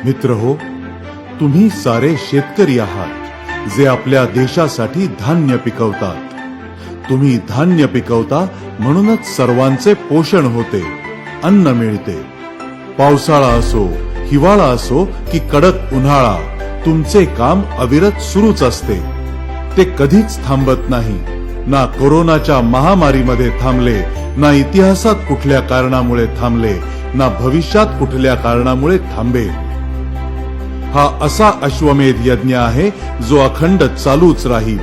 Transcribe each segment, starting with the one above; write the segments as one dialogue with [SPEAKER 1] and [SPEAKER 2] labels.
[SPEAKER 1] मित्र हो, तुम्ही सारे शेतकरी आहात जे आपल्या देशासाठी धान्य पिकवतात. तुम्ही धान्य पिकवता म्हणूनच सर्वांचे पोषण होते, अन्न मिळते. पावसाळा असो, हिवाळा असो की कडक उन्हाळा, तुमचे काम अविरत सुरूच असते. ते कधीच थांबत नाही. ना कोरोनाच्या महामारीमध्ये थांबले, ना इतिहासात कुठल्या कारणामुळे थांबले, ना भविष्यात कुठल्या कारणामुळे थांबेल. हा असा अश्वमेध यज्ञ आहे जो अखंड चालूच राहील.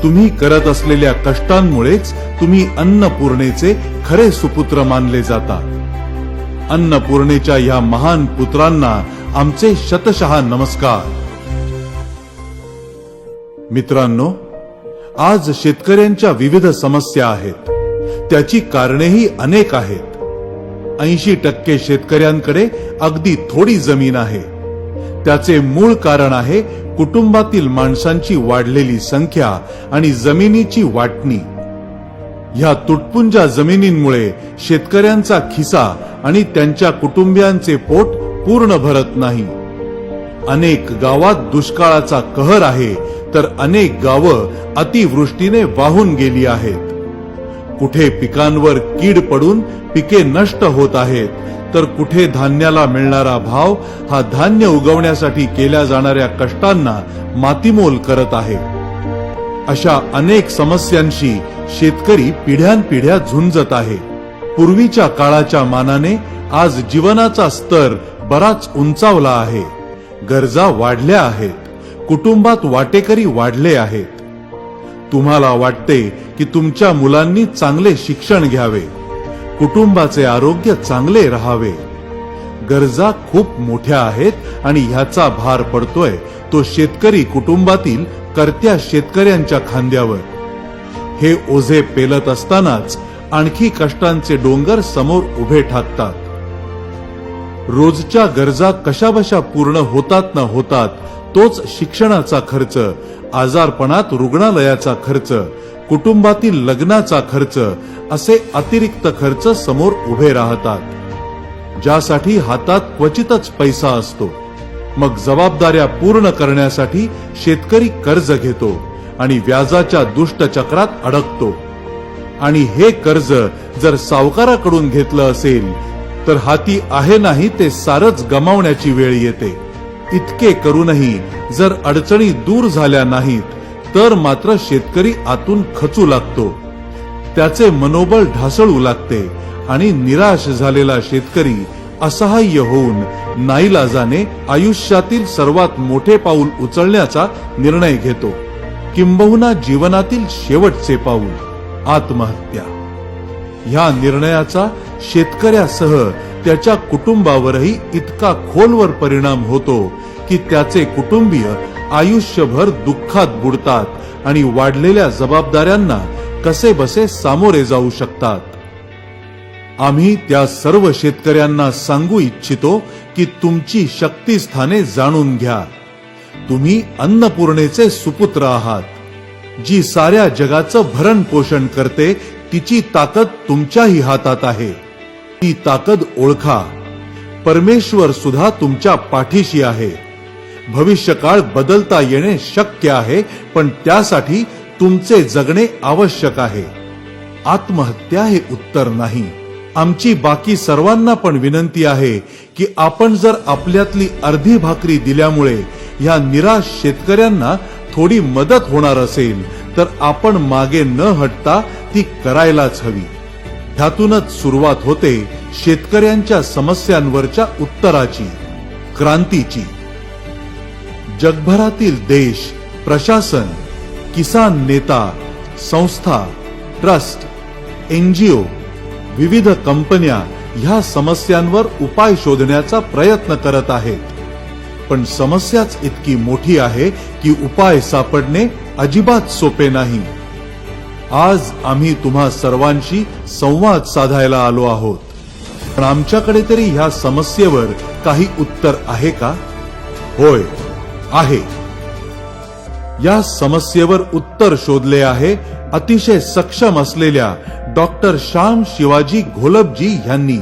[SPEAKER 1] तुम्ही करत असलेल्या कष्टांमुळेच तुम्ही अन्नपूर्णेचे खरे सुपुत्र मानले जाता. अन्नपूर्णेच्या या महान पुत्रांना आमचे शतशः नमस्कार. मित्रांनो, आज शेतकऱ्यांच्या विविध समस्या आहेत. त्याची कारणेही अनेक आहेत. 80% शेतकऱ्यांकडे अगदी थोडी जमीन आहे. त्याचे मूळ कारण आहे कुटुंबातील माणसांची वाढलेली संख्या आणि जमिनीची वाटणी. ह्या तुटपुंजा जमिनींमुळे शेतकऱ्यांचा खिसा आणि त्यांच्या कुटुंबियांचे पोट पूर्ण भरत नाही. अनेक गावात दुष्काळाचा कहर आहे, तर अनेक गावं अतिवृष्टीने वाहून गेली आहेत. कुठे पिकांवर कीड पडून पिके नष्ट होत आहेत, तर कुठे धान्याला मिळणारा भाव हा धान्य उगवण्यासाठी केल्या जाणाऱ्या कष्टांना मातीमोल करत आहे. अशा अनेक समस्यांशी शेतकरी पिढ्यानपिढ्या झुंजत आहे. पूर्वीच्या काळाच्या मानाने आज जीवनाचा स्तर बराच उंचावला आहे. गरजा वाढल्या आहेत. कुटुंबात वाटेकरी वाढले आहेत. तुम्हाला वाटते की तुमच्या मुलांनी चांगले शिक्षण घ्यावे, कुटुंबाचे आरोग्य चांगले राहावे. गरजा खूप मोठ्या आहेत आणि ह्याचा भार पडतोय तो शेतकरी कुटुंबातील कर्त्या शेतकऱ्यांच्या खांद्यावर. हे ओझे पेलत असतानाच आणखी कष्टांचे डोंगर समोर उभे ठाकतात. रोजच्या गरजा कशाबशा पूर्ण होतात न होतात तोच शिक्षणाचा खर्च, आजारपणात रुग्णालयाचा खर्च, कुटुंबातील लग्नाचा खर्च असे अतिरिक्त खर्च समोर उभे राहतात, ज्यासाठी हातात क्वचितच पैसा असतो. मग जबाबदाऱ्या पूर्ण करण्यासाठी शेतकरी कर्ज घेतो आणि व्याजाच्या दुष्टचक्रात अडकतो. आणि हे कर्ज जर सावकाराकडून घेतलं असेल तर हाती आहे नाही ते सारच गमावण्याची वेळ येते. इतके करूनही जर अडचणी दूर झाल्या नाहीत तर मात्र शेतकरी आतून खचू लागतो. त्याचे मनोबळ ढासळू लागते आणि निराश झालेला शेतकरी असहाय्य होऊन नाईलाजाने आयुष्यातील सर्वात मोठे पाऊल उचलण्याचा निर्णय घेतो, किंबहुना जीवनातील शेवटचे पाऊल, आत्महत्या. ह्या निर्णयाचा शेतकऱ्यासह त्याच्या कुटुंबावरही इतका खोलवर परिणाम होतो की त्याचे कुटुंबीय आयुष्यभर दुःखात बुडतात आणि वाढलेल्या जबाबदाऱ्यांना कसे बसे सामोरे जाऊ शकतात. आम्ही त्या सर्व शेतकऱ्यांना सांगू इच्छितो की तुमची शक्तिस्थाने जाणून घ्या. तुम्ही अन्नपूर्णेचे सुपुत्र आहात. जी साऱ्या जगाचं भरण पोषण करते तिची ताकद तुमच्याही हातात आहे. ती ताकद ओळखा. परमेश्वर सुद्धा तुमच्या पाठीशी आहे. भविष्यकाळ बदलता येणे शक्य आहे, पण त्यासाठी तुमचे जगणे आवश्यक आहे. आत्महत्या हे उत्तर नाही. आमची बाकी सर्वांना पण विनंती आहे की आपण जर आपल्यातली अर्धी भाकरी दिल्यामुळे ह्या निराश शेतकऱ्यांना थोडी मदत होणार असेल तर आपण मागे न हटता ती करायलाच हवी. ह्यातूनच सुरुवात होते शेतकऱ्यांच्या समस्यांवरच्या उत्तराची, क्रांतीची. जगभरातील देश, प्रशासन, किसान नेता, संस्था, ट्रस्ट, NGO, विविध कंपन्या ह्या समस्यांवर उपाय शोधण्याचा प्रयत्न करत आहेत. पण समस्याच इतकी मोठी आहे की उपाय सापडणे अजिबात सोपे नाही. आज आम्ही तुम्हा सर्वांशी संवाद साधायला आलो आहोत. पण आमच्याकडे तरी ह्या समस्येवर काही उत्तर आहे का? होय, आहे. या समस्येवर उत्तर शोधले आहे अतिशय सक्षम असलेल्या डॉक्टर श्याम शिवाजी घोलपजी यांनी.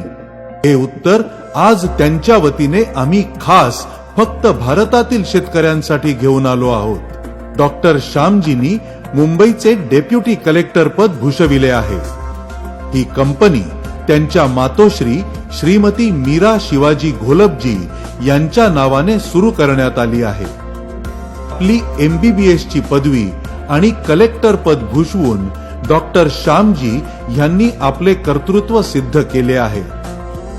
[SPEAKER 1] हे उत्तर आज त्यांच्या वतीने आम्ही खास फक्त भारतातील शेतकऱ्यांसाठी घेऊन आलो आहोत। डॉक्टर श्यामजींनी मुंबईचे डेप्युटी कलेक्टर पद भूषविले आहे। ही कंपनी त्यांच्या मातोश्री श्रीमती मीरा शिवाजी घोलपजी यांच्या नावाने सुरू करण्यात आली आहे। आपली MBBS ची पदवी आणि कलेक्टर पद भूषवून डॉक्टर श्यामजी यांनी आपले कर्तृत्व सिद्ध केले आहे।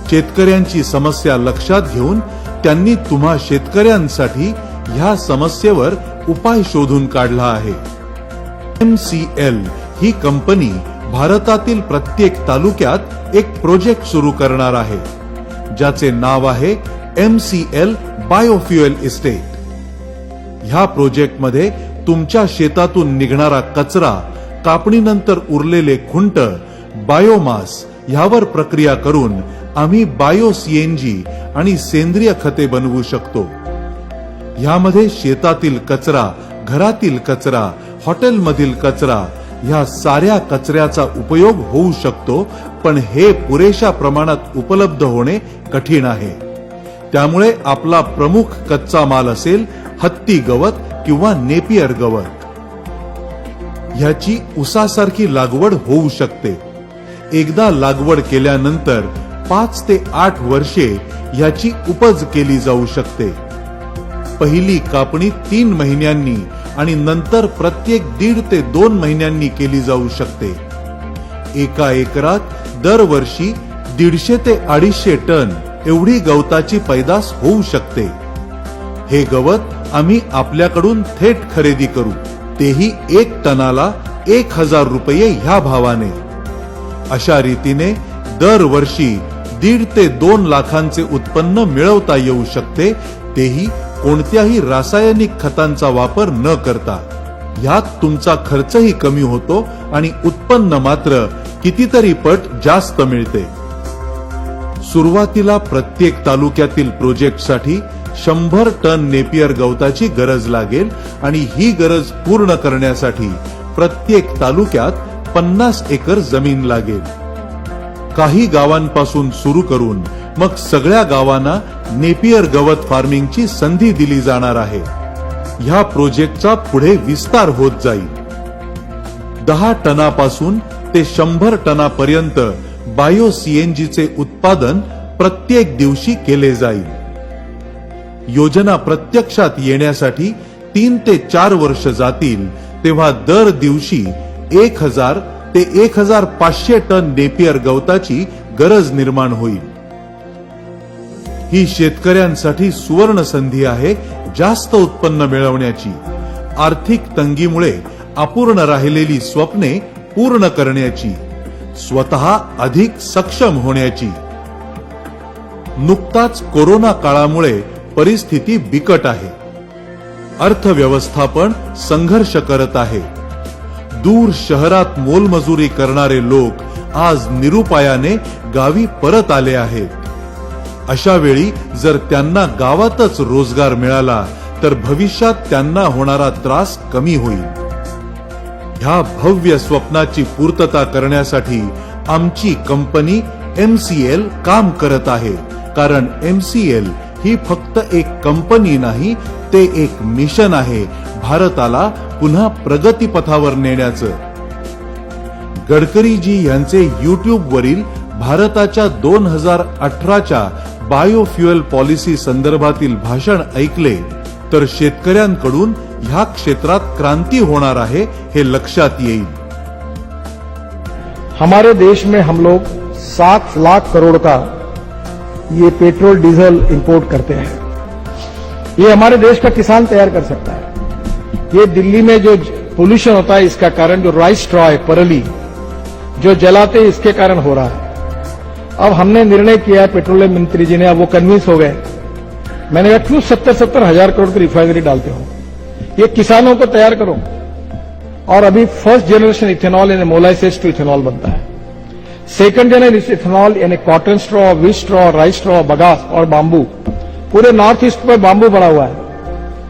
[SPEAKER 1] शेतकऱ्यांची समस्या लक्षात घेऊन त्यांनी तुम्हा शेतकऱ्यांसाठी ह्या समस्येवर उपाय शोधून काढला आहे। MCL ही कंपनी भारतातील प्रत्येक तालुक्यात एक प्रोजेक्ट सुरू करणार आहे, ज्याचे नाव आहे MCL बायोफ्युएल इस्टेट। ह्या प्रोजेक्टमध्ये तुमच्या शेतातून निघणारा कचरा, कापणीनंतर उरलेले खुंट, बायोमास ह्यावर प्रक्रिया करून आम्ही बायो CNG आणि सेंद्रिय खते बनवू शकतो। ह्यामध्ये शेतातील कचरा, घरातील कचरा, हॉटेलमधील कचरा ह्या साऱ्या कचऱ्याचा उपयोग होऊ शकतो, पण हे पुरेशा प्रमाणात उपलब्ध होणे कठीण आहे। त्यामुळे आपला प्रमुख कच्चा माल असेल हत्ती गवत किंवा नेपियर गवत। ह्याची ऊसासारखी लागवड होऊ शकते। एकदा लागवड केल्यानंतर 5 ते 8 वर्षे ह्याची उपज केली जाऊ शकते। पहिली कापणी 3 महिन्यांनी आणि नंतर प्रत्येक 1.5 ते 2 महिन्यांनी केली जाऊ शकते। एका एकरात दरवर्षी 150 ते 250 टन एवढी गवताची पैदास होऊ शकते। हे गवत आम्ही आपल्याकडून थेट खरेदी करू, तेही 1 टनाला 1000 रुपये ह्या भावाने। अशा रीतीने दरवर्षी 1.5 ते 2 लाखांचे उत्पन्न मिळवता येऊ शकते, तेही कोणत्याही रासायनिक खतांचा वापर न करता। यात तुमचा खर्चही कमी होतो आणि उत्पन्न मात्र कितीतरी पट जास्त मिळते। सुरुवातीला प्रत्येक तालुक्यातील प्रोजेक्टसाठी 100 टन नेपियर गवताची गरज लागेल आणि ही गरज पूर्ण करण्यासाठी प्रत्येक तालुक्यात 50 एकर जमीन लागेल। काही गावांपासून सुरू करून मग सगळ्या गावांना नेपियर गवत फार्मिंगची संधी दिली जाणार आहे। ह्या प्रोजेक्टचा पुढे विस्तार होत जाईल। 10 टनापासून ते 100 टनापर्यंत बायो CNGचे उत्पादन प्रत्येक दिवशी केले जाईल। योजना प्रत्यक्षात येण्यासाठी 3 ते 4 वर्ष जातील, तेव्हा दर दिवशी 1000 ते 1500 टन नेपियर गवताची गरज निर्माण होईल। ही शेतकऱ्यांसाठी सुवर्ण संधी आहे जास्त उत्पन्न मिळवण्याची, आर्थिक तंगीमुळे अपूर्ण राहिलेली स्वप्ने पूर्ण करण्याची, स्वतः अधिक सक्षम होण्याची। नुकताच कोरोना काळामुळे परिस्थिती बिकट आहे। अर्थव्यवस्था पण संघर्ष करत आहे। दूर शहरात मोलमजुरी करणारे लोक आज निरुपायाने गावी परत आले आहेत। अशा वेळी जर त्यांना गावातच रोजगार मिळाला तर भविष्यात त्यांना होणारा त्रास कमी होईल। ह्या भव्य स्वप्नाची पूर्तता करण्यासाठी आमची कंपनी MCL काम करत आहे, कारण MCL ही फक्त एक कंपनी नाही, ते एक मिशन आहे भारताला पुन्हा प्रगतीपथावर नेण्याचं। गडकरीजी यांचे YouTube वरील भारताच्या 2018च्या बायोफ्युएल पॉलिसी संदर्भातील भाषण ऐकले तर शेतकऱ्यांकडून ह्या क्षेत्रात क्रांती होणार आहे हे लक्षात येईल।
[SPEAKER 2] हमारे देश में हम लोग 7 लाख करोड़ का ये पेट्रोल डीजल इंपोर्ट करते हैं। ये हमारे देश का किसान तैयार कर सकता है। ये दिल्ली में जो पोल्यूशन होता है इसका कारण जो राइस स्ट्रॉ है, परली जो जलाते इसके कारण हो रहा है। अब हमने निर्णय किया, पेट्रोलियम मंत्री जी ने, अब वो कन्विंस हो गए। मैंने कहा क्यों 70-70 हजार करोड़ की रिफाइनरी डालते हो, ये किसानों को तैयार करो। और अभी फर्स्ट जनरेशन इथेनॉल यानी मोलाइसिस टू इथेनॉल बनता है। सेकंड जनरेशन इथेनॉल यानी cotton straw, wheat straw, rice straw, bagasse और बांबू, पूरे नॉर्थ ईस्ट पर बांबू बड़ा हुआ है,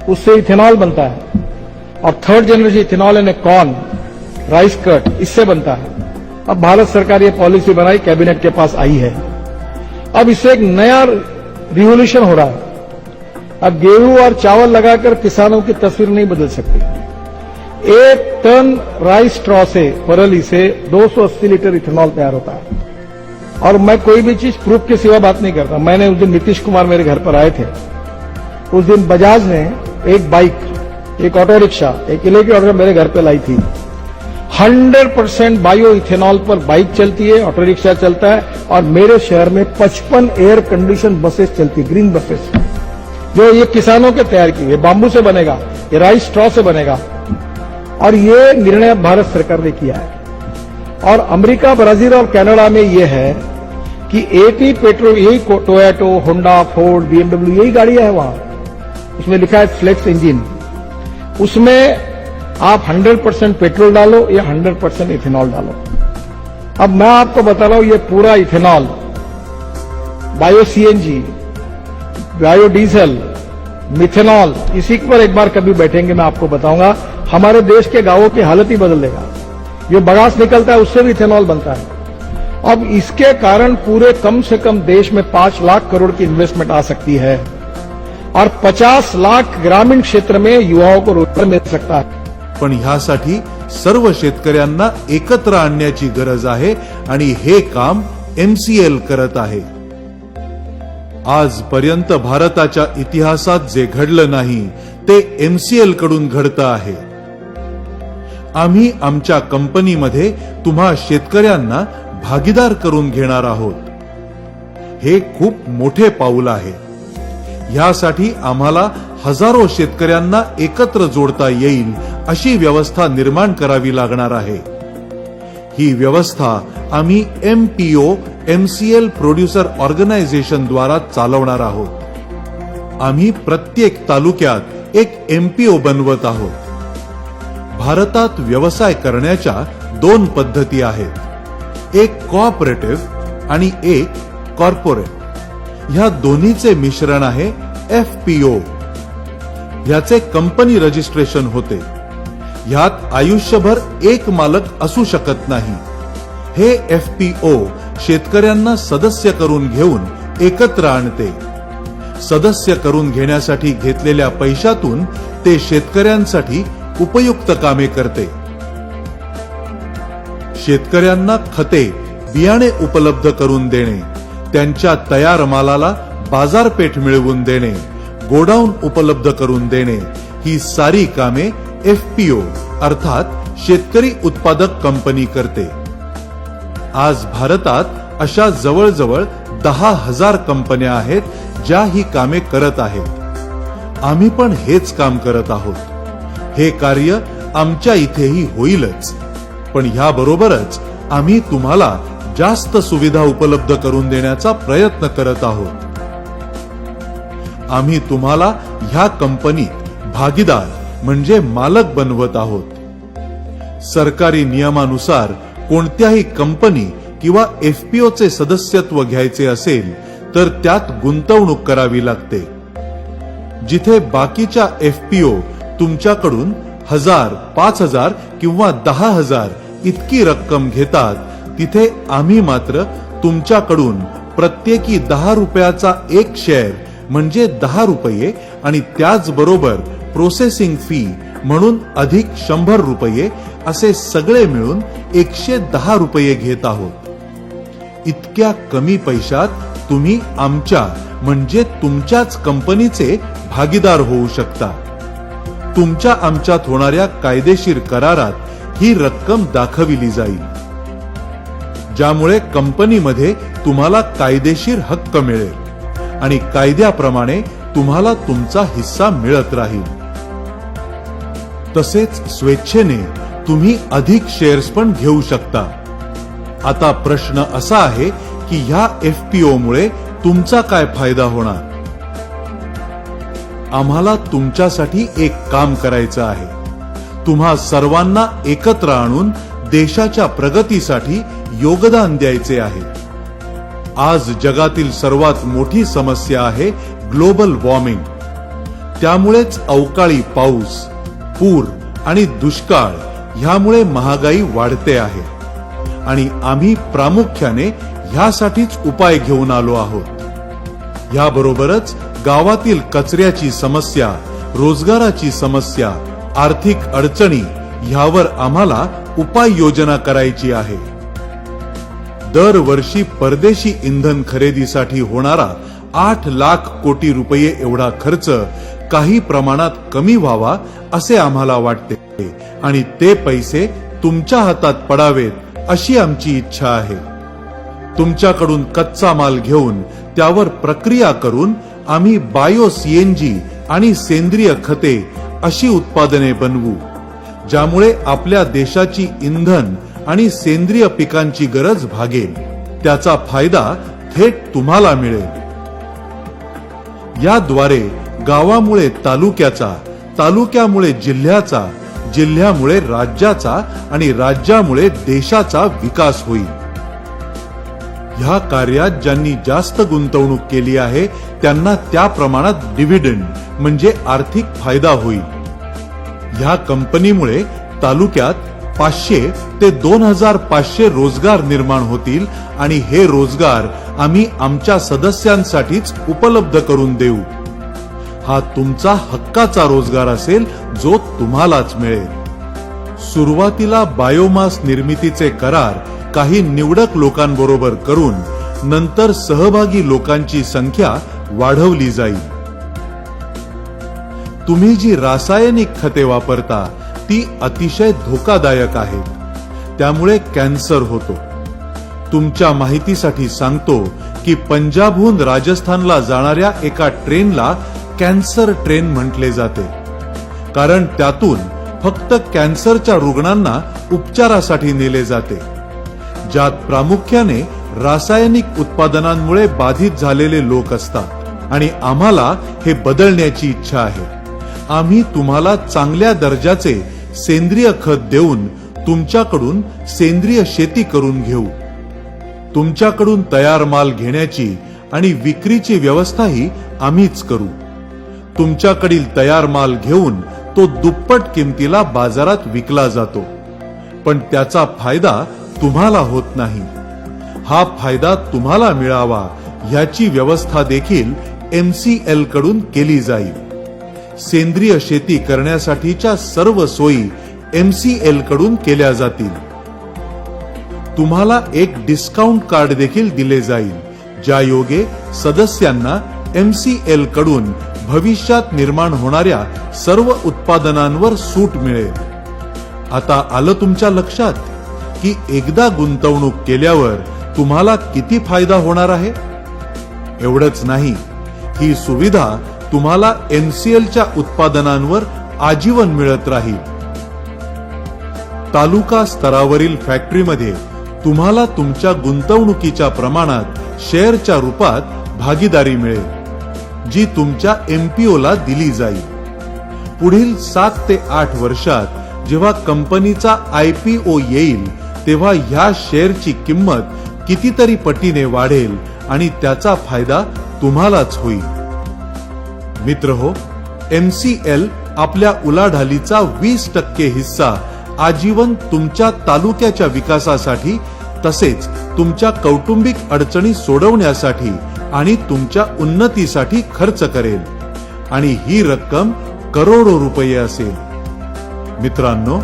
[SPEAKER 2] उससे इथेनॉल बनता है। और थर्ड जनरेशन इथेनॉल यानी कॉर्न, राइस कट, इससे बनता है। अब भारत सरकार ये पॉलिसी बनाई, कैबिनेट के पास आई है। अब इससे एक नया रिवोल्यूशन हो रहा है। अब गेहूं और चावल लगाकर किसानों की तस्वीर नहीं बदल सकती। 1 टन राइस स्ट्रॉ से, परली से 280 लीटर इथेनॉल तैयार होता है। और मैं कोई भी चीज प्रूफ के सिवा बात नहीं करता। मैंने उस दिन नीतीश कुमार मेरे घर पर आए थे, उस दिन बजाज ने एक बाइक, एक ऑटो रिक्शा, एक इलेक्ट्रिक ऑटो मेरे घर पे लाई थी। 100% बायो इथेनॉल पर बाइक चलती है, ऑटो रिक्शा चलता है, और मेरे शहर में 55 एयर कंडीशन बसेस चलती है, ग्रीन बसेस, जो ये किसानों के तैयार की है। बांबू से बनेगा, ये राइस स्ट्रॉ से बनेगा। और ये निर्णय भारत सरकार ने किया है। और अमेरिका, ब्राजील और कनाडा में ये है कि 80 पेट्रोल, यही टोयोटो, होंडा, फोर्ड, बीएमडब्ल्यू, यही गाड़ियां है वहां। उसमें लिखा है फ्लेक्स इंजन। उसमें आप 100% पेट्रोल डालो या 100% इथेनॉल डालो। अब मैं आपको बता रहा हूं, ये पूरा ethanol, bio CNG, bio diesel, methanol, इसी पर एक बार कभी बैठेंगे, मैं आपको बताऊंगा। हमारे देश के गांवों की हालत ही बदल देगा। जो बगास निकलता है उससे भी इथेनॉल बनता है। अब इसके कारण पूरे कम से कम देश में 5 लाख करोड़ की इन्वेस्टमेंट आ सकती है और 50 लाख ग्रामीण क्षेत्र में युवाओं को रोजगार मिल सकता है।
[SPEAKER 1] पण ह्यासाठी सर्व शेतकऱ्यांना एकत्र आणण्याची गरज आहे आणि हे काम एमसीएल करत आहे। आजपर्यंत भारताच्या इतिहासात जे घडलं नाही ते एमसीएल कडून घडतं आहे। आम्ही आमच्या कंपनीमध्ये तुम्हा शेतकऱ्यांना भागीदार करून घेणार आहोत। हे खूप मोठे पाऊल आहे। यासाठी आम्हाला हजारो शेतकऱ्यांना एकत्र जोडता येईल अशी व्यवस्था निर्माण करावी लागणार आहे। ही व्यवस्था आम्ही एमपीओ, एमसीएल प्रोड्युसर ऑर्गनायझेशन द्वारा चालवणार आहोत। आम्ही प्रत्येक तालुक्यात एक एमपीओ बनवत आहोत। भारतात व्यवसाय करण्याच्या 2 पद्धती आहेत, एक कोऑपरेटिव्ह आणि एक कॉर्पोरेट। ह्या दोन्हीचे मिश्रण आहे एफपीओ। ह्याचे कंपनी रजिस्ट्रेशन होते। ह्यात आयुष्यभर एक मालक असू शकत नाही। हे एफपीओ शेतकऱ्यांना सदस्य करून घेऊन एकत्र आणते। सदस्य करून घेण्यासाठी घेतलेल्या पैशातून ते शेतकऱ्यांसाठी उपयुक्त कामे करते। शेतकऱ्यांना खते, बियाणे उपलब्ध करून देणे, त्यांच्या तयार मालाला बाजारपेठ मिळवून देणे, गोडाऊन उपलब्ध करून देणे, ही सारी कामे एफपीओ अर्थात शेतकरी उत्पादक कंपनी करते। आज भारतात अशा जवळजवळ 10,000 कंपन्या आहेत ज्या ही कामे करत आहेत। आम्ही पण हेच काम करत आहोत। हे कार्य आमच्या इथेही होईलच, पण ह्याबरोबरच आम्ही तुम्हाला जास्त सुविधा उपलब्ध करून देण्याचा प्रयत्न करत आहोत। आम्ही तुम्हाला ह्या कंपनीत भागीदार म्हणजे मालक बनवत आहोत। सरकारी नियमानुसार कोणत्याही कंपनी किंवा एफपीओचे सदस्यत्व घ्यायचे असेल तर त्यात गुंतवणूक करावी लागते। जिथे बाकीच्या एफपीओ तुमच्याकडून 1000, 5000 किंवा 10,000 इतकी रक्कम घेतात, तिथे आम्ही मात्र तुमच्याकडून प्रत्येकी 10 रुपयाचा एक शेअर म्हणजे 10 रुपये आणि त्याचबरोबर प्रोसेसिंग फी म्हणून अधिक 100 रुपये असे सगळे मिळून 110 रुपये घेत आहोत। इतक्या कमी पैशात तुम्ही आमच्या म्हणजे तुमच्याच कंपनीचे भागीदार होऊ शकता। तुमच्या आमच्यात होणाऱ्या कायदेशीर करारात ही रक्कम दाखविली जाईल, ज्यामुळे कंपनीमध्ये तुम्हाला कायदेशीर हक्क मिळेल आणि कायद्याप्रमाणे तुम्हाला तुमचा हिस्सा मिळत राहील। तसेच स्वेच्छेने तुम्ही अधिक शेअर्स पण घेऊ शकता। आता प्रश्न असा आहे की ह्या एफपीओ मुळे तुमचा काय फायदा होणार? आम्हाला तुमच्यासाठी एक काम करायचं आहे। तुम्हा सर्वांना एकत्र आणून देशाच्या प्रगतीसाठी योगदान द्यायचे आहे। आज जगातील सर्वात मोठी समस्या आहे ग्लोबल वॉर्मिंग। त्यामुळेच अवकाळी पाऊस, पूर आणि दुष्काळ ह्यामुळे महागाई वाढते आहे आणि आम्ही प्रामुख्याने ह्यासाठीच उपाय घेऊन आलो आहोत. याबरोबरच गावातील कचऱ्याची समस्या, रोजगाराची समस्या, आर्थिक अडचणी ह्यावर आम्हाला उपाययोजना करायची आहे. दरवर्षी परदेशी इंधन खरेदीसाठी होणारा 8 लाख कोटी रुपये एवढा खर्च काही प्रमाणात कमी व्हावा असे आम्हाला वाटते आणि ते पैसे तुमच्या हातात पडावेत अशी आमची इच्छा आहे. तुमच्याकडून कच्चा माल घेऊन त्यावर प्रक्रिया करून आम्ही बायो सीएनजी आणि सेंद्रिय खते अशी उत्पादने बनवू, ज्यामुळे आपल्या देशाची इंधन आणि सेंद्रिय पिकांची गरज भागेल. त्याचा फायदा थेट तुम्हाला मिळेल. याद्वारे गावामुळे तालुक्याचा, तालुक्यामुळे जिल्ह्याचा, जिल्ह्यामुळे राज्याचा आणि राज्यामुळे देशाचा विकास होईल. ह्या कार्यात ज्यांनी जास्त गुंतवणूक केली आहे त्यांना त्या प्रमाणात डिव्हिडंड म्हणजे आर्थिक फायदा होईल. ह्या कंपनीमुळे तालुक्यात 500 ते 2500 रोजगार निर्माण होतील आणि हे रोजगार आम्ही आमच्या सदस्यांसाठीच उपलब्ध करून देऊ. हा तुमचा हक्काचा रोजगार असेल जो तुम्हालाच मिळेल. सुरुवातीला बायोमास निर्मितीचे करार काही निवडक लोकांबरोबर करून नंतर सहभागी लोकांची संख्या वाढवली जाईल. तुम्ही जी रासायनिक खते वापरता ती अतिशय धोकादायक आहेत. त्यामुळे कॅन्सर होतो. तुमच्या माहितीसाठी सांगतो की पंजाबहून राजस्थानला जाणाऱ्या एका ट्रेनला कॅन्सर ट्रेन म्हटले जाते, कारण त्यातून फक्त कॅन्सरच्या रुग्णांना उपचारासाठी नेले जाते, ज्यात प्रामुख्याने रासायनिक उत्पादनांमुळे बाधित झालेले लोक असतात. आणि आम्हाला हे बदलण्याची इच्छा आहे. आम्ही तुम्हाला चांगल्या दर्जाचे सेंद्रिय खत देऊन तुमच्याकडून सेंद्रिय शेती करून घेऊ. तुमच्याकडून तयार माल घेण्याची आणि विक्रीची व्यवस्थाही आम्हीच करू. तुमच्याकडील तयार माल घेऊन तो दुप्पट किमतीला बाजारात विकला जातो, पण त्याचा फायदा तुम्हाला होत नाही. हा फायदा तुम्हाला मिळावा ह्याची व्यवस्था देखील MCL कडून केली जाईल. सेंद्रिय शेती करण्यासाठीच्या सर्व सोयी MCL कडून केल्या जातील. तुम्हाला एक डिस्काउंट कार्ड देखील दिले जाईल, ज्यायोगे सदस्यांना MCL कडून भविष्यात निर्माण होणाऱ्या सर्व उत्पादनांवर सूट मिळेल. आता आलं तुमच्या लक्षात की एकदा गुंतवणूक केल्यावर तुम्हाला किती फायदा होणार आहे? एवढंच नाही, ही सुविधा तुम्हाला MCLच्या उत्पादनांवर आजीवन मिळत राहील. तालुका स्तरावरील फॅक्टरीमध्ये तुम्हाला तुमच्या गुंतवणुकीच्या प्रमाणात शेअरच्या रूपात भागीदारी मिळेल, जी तुमच्या MPOला दिली जाईल. पुढील 7 ते 8 वर्षात जेव्हा कंपनीचा IPO येईल तेव्हा ह्या शेअरची किंमत कितीतरी पटीने वाढेल आणि त्याचा फायदा तुम्हालाच होईल. मित्रहो, MCL आपल्या उलाढालीचा 20% हिस्सा आजीवन तुमच्या तालुक्याच्या विकासासाठी तसेच तुमच्या कौटुंबिक अडचणी सोडवण्यासाठी आणि तुमच्या उन्नतीसाठी खर्च करेल आणि ही रक्कम करोडो रुपये असेल. मित्रांनो,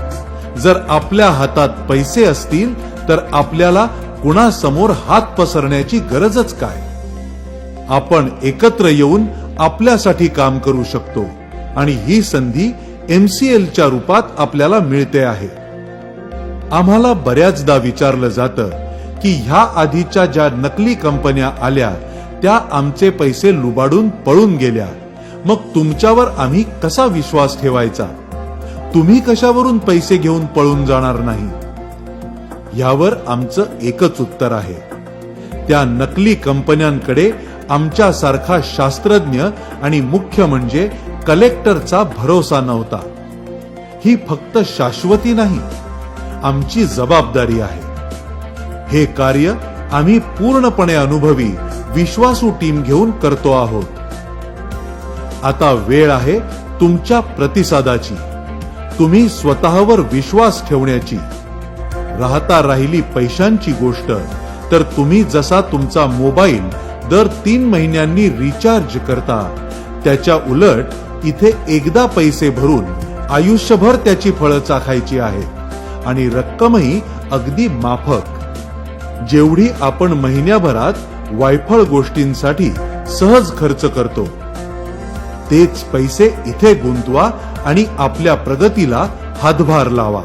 [SPEAKER 1] जर आपल्या हातात पैसे असतील तर आपल्याला कुणासमोर हात पसरण्याची गरजच काय? आपण एकत्र येऊन आपल्यासाठी काम करू शकतो आणि ही संधी MCLच्या रूपात आपल्याला मिळते आहे. आम्हाला बऱ्याचदा विचारलं जातं की ह्या आधीच्या ज्या नकली कंपन्या आल्या त्या आमचे पैसे लुबाडून पळून गेल्या, मग तुमच्यावर आम्ही कसा विश्वास ठेवायचा? तुम्ही कशावरून पैसे घेऊन पळून जाणार नाही? यावर आमचं एकच उत्तर आहे, त्या नकली कंपन्यांकडे आमच्यासारखा शास्त्रज्ञ आणि मुख्य म्हणजे कलेक्टरचा भरोसा नव्हता. ही फक्त शाश्वती नाही, आमची जबाबदारी आहे. हे कार्य आम्ही पूर्णपणे अनुभवी विश्वासू टीम घेऊन करतो आहोत. आता वेळ आहे तुमच्या प्रतिसादाची, तुम्ही स्वतःवर विश्वास ठेवण्याची. राहता राहिली पैशांची गोष्ट तर तुम्ही जसा तुमचा मोबाईल दर 3 महिन्यांनी रिचार्ज करता, त्याच्या उलट इथे एकदा पैसे भरून आयुष्यभर त्याची फळं चाखायची आहेत आणि रक्कमही अगदी माफक. जेवढी आपण महिन्याभरात वायफळ गोष्टींसाठी सहज खर्च करतो, तेच पैसे इथे गुंतवा आणि आपल्या प्रगतीला हातभार लावा.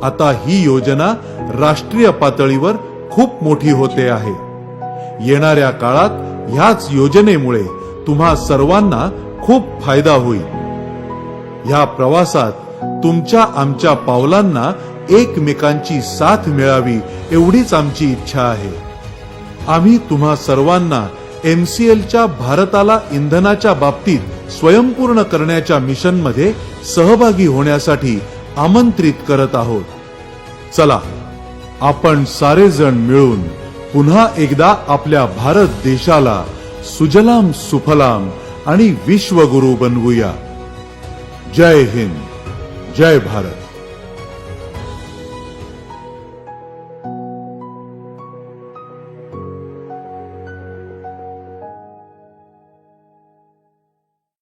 [SPEAKER 1] आता ही योजना राष्ट्रीय पातळीवर खूप मोठी होते आहे. येणाऱ्या काळात ह्याच योजनेमुळे तुम्हा सर्वांना खूप फायदा होईल. ह्या प्रवासात तुमच्या आमच्या पावलांना एकमेकांची साथ मिळावी एवढीच आमची इच्छा आहे. आम्ही तुम्हा सर्वांना MCLच्या भारताला इंधनाच्या बाबतीत स्वयंपूर्ण करण्याच्या मिशनमध्ये सहभागी होण्यासाठी आमंत्रित करत आहोत. चला, आपण सारेजण मिळून पुन्हा एकदा आपल्या भारत देशाला सुजलाम सुफलाम आणि विश्वगुरु बनवूया. जय हिंद, जय भारत.